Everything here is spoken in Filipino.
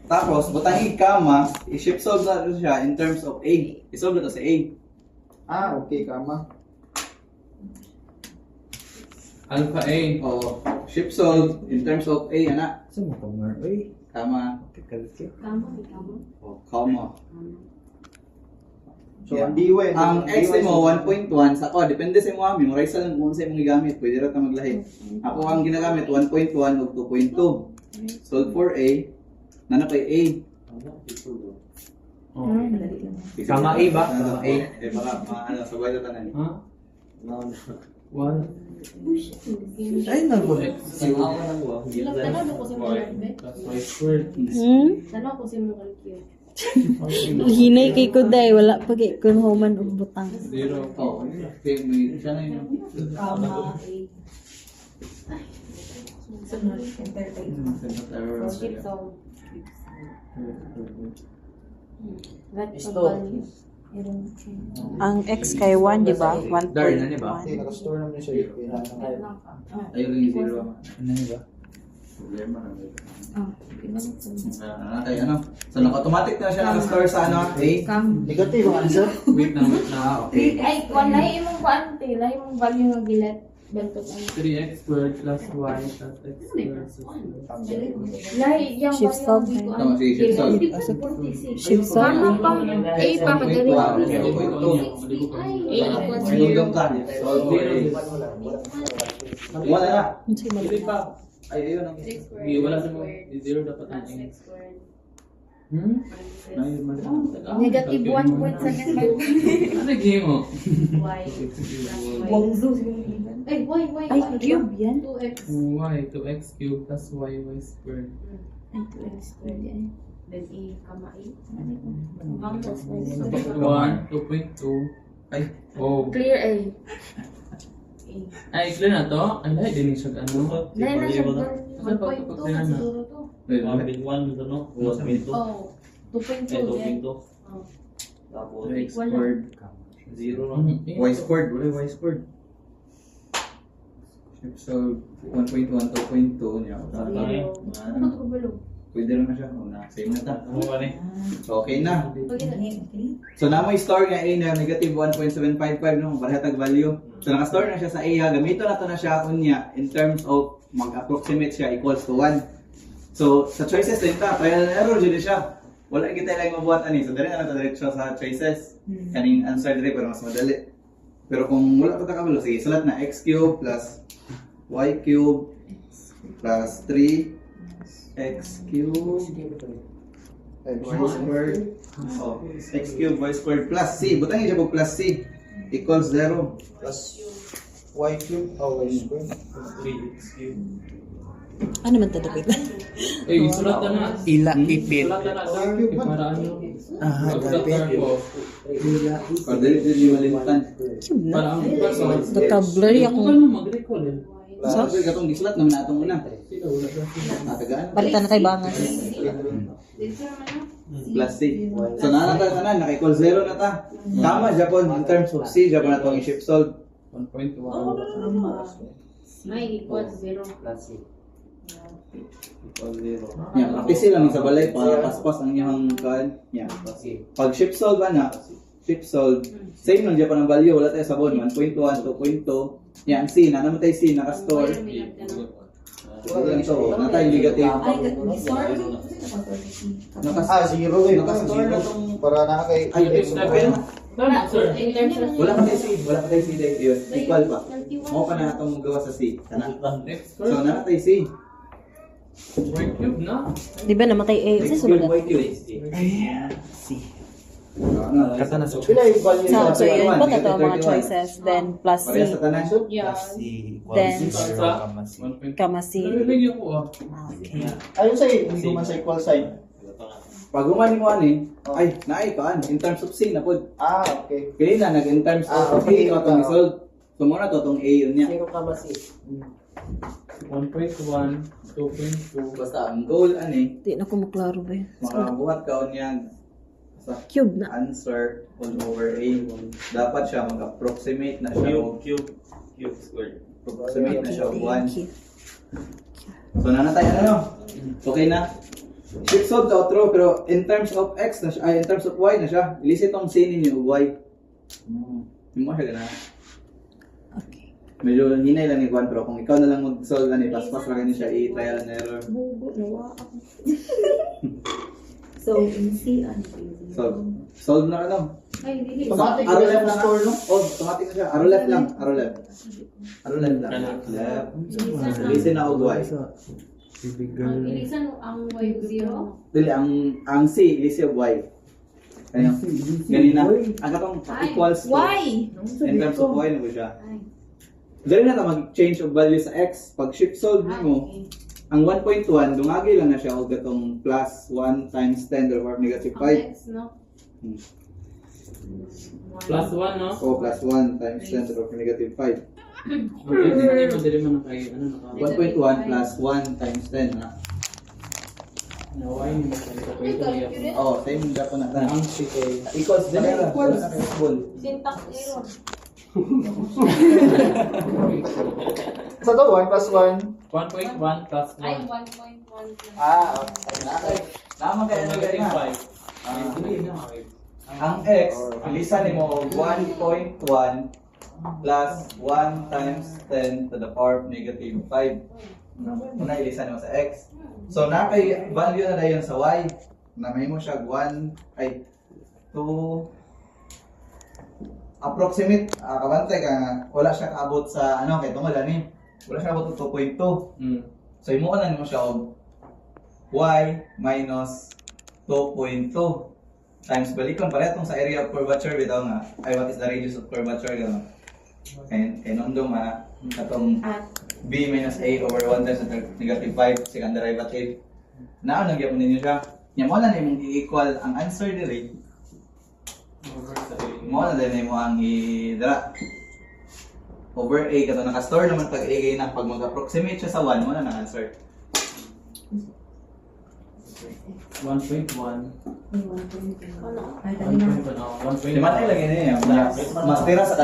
Tapos, butang i-comma, i-shift solve na rin siya in terms of A. I-solve na to sa A. Okay, kama. Alpha A. O, shift solve in terms of A, anak. Saan mo kamar? Uy, Comma. kakalki. O, comma. So, Yeah. ang D1. Ang X mo, 1.1. Sa ako, depende sa mo kami. Memorize lang kung sa imong gigamit. Pwede rin ka maglahi. Ako ang ginagamit, 1.1 o 2.2. Solve for A. Nana kay A. Oh. Kama A ba? Kama A. Eh, baka, ano, sabay na tanan. Ha? One. Ay, nago. Plus Y squared. Hinay kay Kuday, wala pa kay kun human og butang. Zero. Oo. Okay, may siya na yun. Ang X kay 1, di ba? 1.1. Darn na, di ba? Okay, nakastore naman siya. Ayun lang yung zero. Ano yun ba? Problema na. Kay ano? So, naka-automatic na siya naka-store sa ano? A. Negative ang answer. Wait na. Okay. Ay, kung lahi mong kuante, lahi mong value ng gilat. Bantot ang 3x squared plus y plus x squared. lahi yung Shift solve. Tama, sige, shift solve. Shift solve. Ano pa? A pa kadiri. Wow. A equals May lugdong ka. Solve for A. Wala na. Hindi pa. Ay, ayun. ang- Hindi, wala sa mga. Zero dapat ang A. Ayun, mali. Negative 1.7. Ano game mo? Ay, why? Ay, cube yan. 2x. Y, 2x cubed plus y squared. Ay, 2x squared yan. Then A, comma A. 1, 2.2. Ay, Oh. Clear A. Ay, clear na to? Ang lahat din siya ano? Lahi na siya. Ano pa 1.2 clear na? siguro to. wait, Oh, 2.2 yan. Oh. 2x squared. Y squared. Wala yung Y squared. So, 1.1, 2.2 niya. Zero. Ano to kabalo? Pwede rin na siya. Same na ta. Okay na. Pagkita. So, na may store nga A na negative 1.755 no, parehatag value. So, naka-store na siya sa A ha. Gamito na to na siya kunya in terms of mag-approximate siya equals to 1. So, sa choices din ta, trial and error dyan siya. Wala kita lang mabuhat ani. So, dali na ito diretso sa choices. Kaning answer dali pero mas madali. Pero kung wala pa kabalo, sige, sulat na x cube plus y cube plus 3x cube y squared. Oh, x cube y squared plus c. Butangin siya po plus c equals 0. Plus y cube. Y square. Ano man tadapit? Eh, sulat na na. Ila ipit. Sulat na na, sir. Para ano? Gapit. Ila Or dili malimutan. Cube Para na. ang person. Vocabulary ako. Kung ano mag-recall eh. Sa katong gisulat naman natong una. Sino, wala ka. Natagaan. Balitan na kay Bangas. Plus c. So nanata tanan naka-equal 0 na ta. Tama Japon in terms of c Japon na tong i-shift solve. 1.1. May equals 0. Equal 0. Yeah, practice lang sa balay para paspas ang iyang kan. Yeah. Pag shift solve na, shift solve, same lang Japon ang value, wala tayo sabon 1.1, 2.2. Yan C, na naman tayo C naka-store. Wala lang to, na tayo negative. Zero eh. Naka-store na tong Para nakakay. ay, okay na. Tama, sir. In terms of Wala pa tayo C, wala pa tayo C dahil yun. Equal pa. Mo pa na itong magawa sa C. Kana. X So, squared. na tayo C. Y cube na. Di ba namatay A? Kasi sunod na. Y cube. si. Ano, Kata na sa Pila yung value So, na? so yun po Negative ito ang mga 31. choices. Then, plus C. Parehas sa tanan. yeah. Si Then, 1.0 kama si. 1.2. Kamasi. Nalilagyan ko ah. Okay. Ayun sa'yo, hindi man sa equal sign. Pag umani mo ani, ay, naay kaan, in terms of C na po. Okay. Kaya na, nag in terms of Okay. A, ito itong result. So, muna to itong A yun niya. 1.1, 2.2. Basta, ang goal, ani, Di na ko maklaro ba yun? makabuhat ka niyan sa Cube na. answer 1 over A. Dapat siya mag-approximate na siya. Cube squared. Approximate na siya of 1. Thank you. So, nanatay ano? Okay na? Shift solved sa outro, pero in terms of x na siya, ay in terms of y na siya. Ilisip tong sin ninyo og y. Hindi mo siya gana. Okay. Medyo hinay lang ni Juan, pero kung ikaw na lang mag-solve na ni paspas lang niya siya i-trial and error. Bugo, nawa ako. So, easy and Solve na ano? Ay, dili. Automatic Arrow na left yung lang. score, no? Oh, automatic na siya. Arrow left lang. Arrow left. Arrow left lang. Left. Listen na og y. Ang ilisan ang Y0. Dili ang C listen og y. Ganina. Ang katong equals to Y! in terms of y na ko siya. Ay. Dali na ta mag-change of value sa x. Pag shift solve nimo, ang 1.1 dungagi lang na siya og gatong plus 1 times 10 to the power of negative 5. Ang X, no? Plus 1, no? O plus 1 times 10 to the power of negative 5. Dili man na kayo, ano, naka... 1.1 plus 1 times 10 na. Naway ni mo kayo. Kayo Oh, same Japan na ta. ang si kayo. Equals din equals. Syntax error. Sa to, 1 plus 1. 1.1 plus 1. Ay, 1.1 plus. Okay. Tama kaya ano ganyan na. Ang x, ilisan nimo 1.1 plus 1 times 10 to the power of negative 5. Muna ilisan mo sa x. So na kay value na dayon sa y. Na may mo siya 1 ay 2 approximate kabantay ka nga wala siya kaabot sa ano kay tungod ani. Wala siya kaabot sa 2.2. So imo na nimo siya og y minus 2.2 times balikon paretong sa area of curvature bitaw nga ay what is the radius of curvature gano. And nondong atong b minus a over 1 times negative 5 second derivative. Naa nang gyapon ninyo siya. Nya mo na nimong i-equal ang answer diri. Mo na din mo ang i-dra. Over a kato naka-store naman pag a na pag mag-approximate siya sa 1 mo na na-answer. 1.1. Ano? 1.1. Di man ay lagi niya. Mas tira sa